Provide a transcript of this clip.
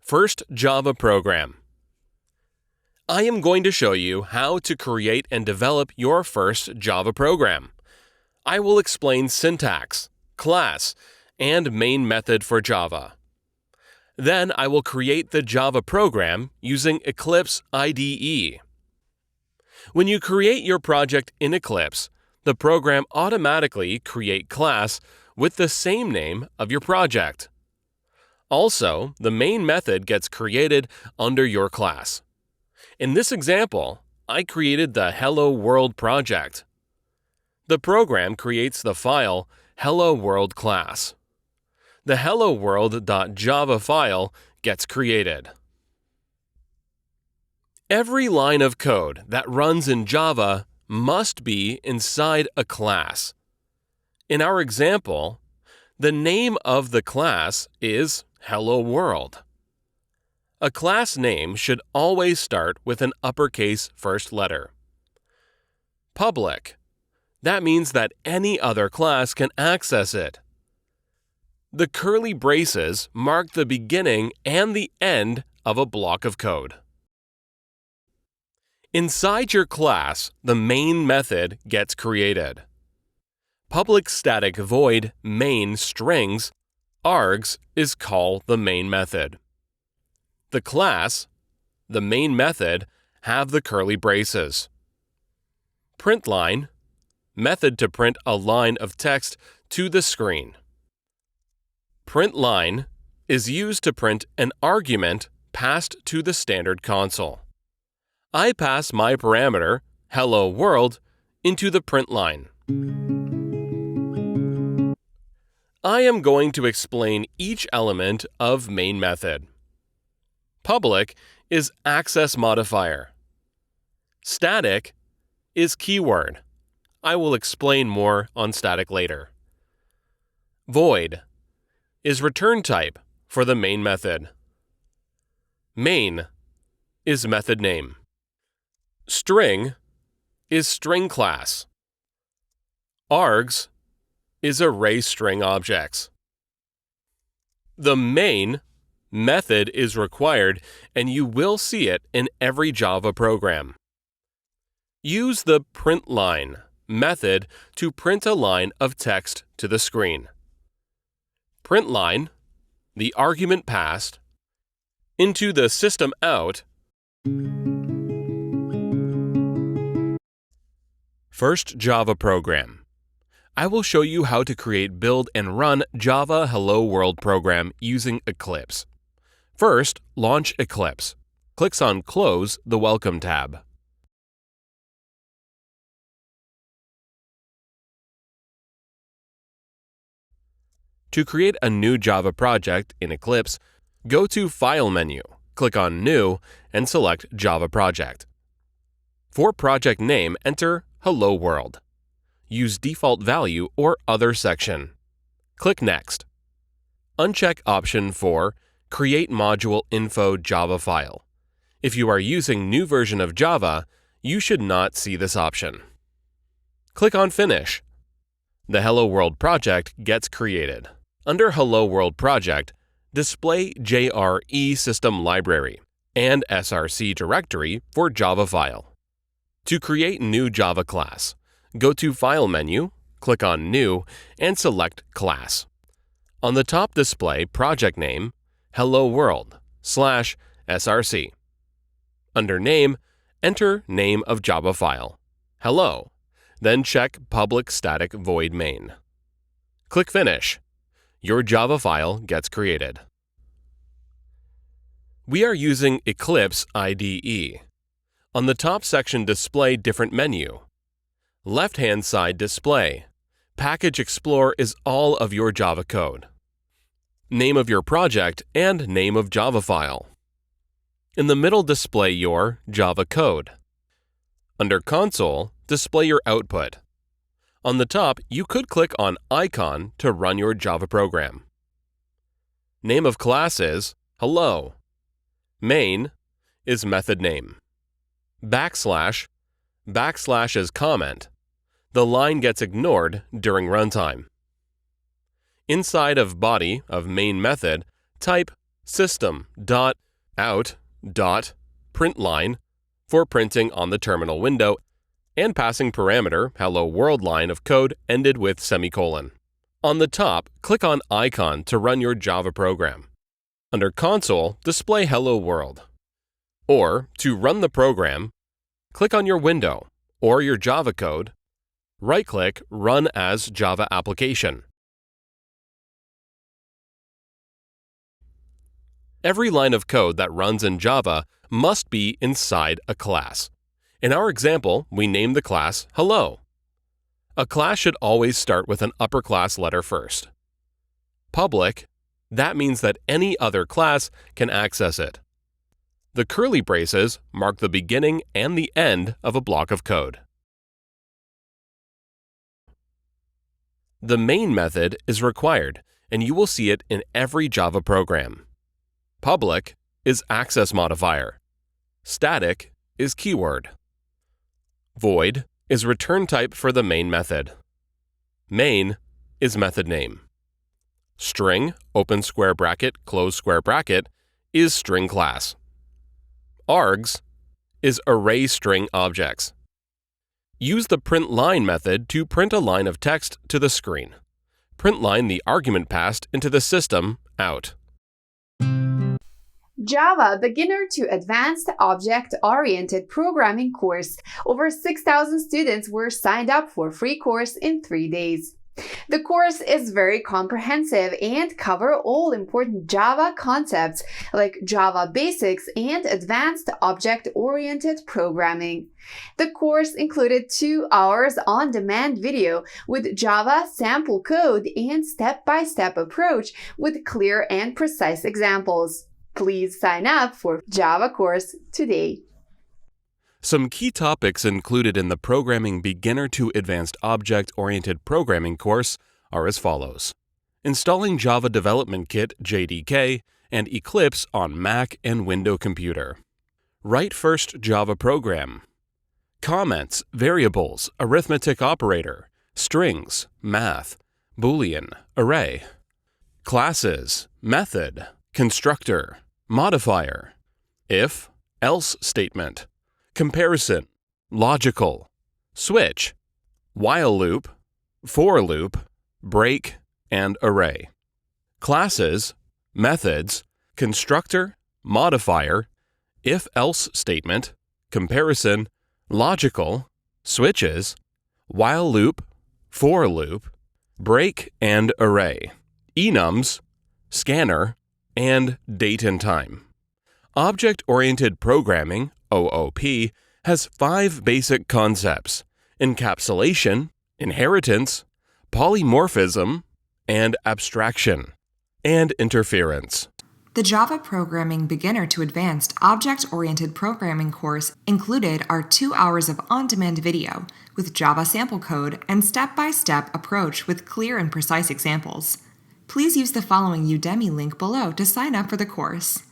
First Java program. I am going to show you how to create and develop your first Java program. I will explain syntax, class, and main method for Java. Then I will create the Java program using Eclipse IDE. When you create your project in Eclipse, the program automatically creates class with the same name of your project. Also, the main method gets created under your class. In this example, I created the Hello World project. The program creates the file Hello World class. The Hello World.Java file gets created. Every line of code that runs in Java must be inside a class. In our example, the name of the class is Hello World. A class name should always start with an uppercase first letter. Public. That means that any other class can access it. The curly braces mark the beginning and the end of a block of code. Inside your class, the main method gets created. Public static void main strings args is called the main method. The class, the main method, have the curly braces. Print line, method to print a line of text to the screen. Print line is used to print an argument passed to the standard console. I pass my parameter, Hello World, into the print line. I am going to explain each element of main method. Public is access modifier. Static is keyword. I will explain more on static later. Void is return type for the main method. Main is method name. String is string class. Args is array string objects. The main method is required, and you will see it in every Java program. Use the print line method to print a line of text to the screen. Print line, the argument passed, into the system out. First Java program. I will show you how to create, build, and run Java Hello World program using Eclipse. First, launch Eclipse. Click on Close the Welcome tab. To create a new Java project in Eclipse, go to File menu, click on New, and select Java Project. For project name, enter Hello World. Use default value or other section. Click Next. Uncheck option for Create Module Info Java File. If you are using new version of Java, you should not see this option. Click on Finish. The Hello World project gets created. Under Hello World project, display JRE system library and SRC directory for Java file. To create new Java class, go to File menu, click on New, and select Class. On the top display project name, Hello World/SRC. Under Name, enter name of Java file, Hello, then check Public Static Void Main. Click Finish. Your Java file gets created. We are using Eclipse IDE. On the top section, display different menu. Left-hand side display. Package Explorer is all of your Java code. Name of your project and name of Java file. In the middle, display your Java code. Under Console, display your output. On the top, you could click on Icon to run your Java program. Name of class is Hello. Main is method name. Backslash is comment. The line gets ignored during runtime. Inside of body of main method, type system.out.println for printing on the terminal window, and passing parameter hello world line of code ended with semicolon. On the top, click on Icon to run your Java program. Under Console, display Hello World. Or, to run the program, click on your window or your Java code, right-click Run as Java Application. Every line of code that runs in Java must be inside a class. In our example, we named the class Hello. A class should always start with an upperclass letter first. Public, that means that any other class can access it. The curly braces mark the beginning and the end of a block of code. The main method is required, and you will see it in every Java program. Public is access modifier. Static is keyword. Void is return type for the main method. Main is method name. String, open square bracket, close square bracket, is string class. Args is array string objects. Use the println method to print a line of text to the screen. Println the argument passed into the system out. Java Beginner to Advanced Object-Oriented Programming course. Over 6,000 students were signed up for free course in 3 days. The course is very comprehensive and cover all important Java concepts like Java Basics and Advanced Object-Oriented Programming. The course included 2 hours on-demand video with Java sample code and step-by-step approach with clear and precise examples. Please sign up for Java course today. Some key topics included in the Programming Beginner to Advanced Object-Oriented Programming course are as follows: installing Java Development Kit (JDK) and Eclipse on Mac and Windows computer. Write first Java program. Comments, variables, arithmetic operator, strings, math, Boolean, array. Classes, method, constructor, modifier, if, else statement, comparison, logical, switch, while loop, for loop, break, and array. Classes, methods, constructor, modifier, if-else statement, comparison, logical, switches, while loop, for loop, break and array, enums, scanner, and date and time. Object-Oriented Programming, OOP, has 5 basic concepts: encapsulation, inheritance, polymorphism, and abstraction, and interference. The Java Programming Beginner to Advanced Object-Oriented Programming course included our 2 hours of on-demand video with Java sample code and step-by-step approach with clear and precise examples. Please use the following Udemy link below to sign up for the course.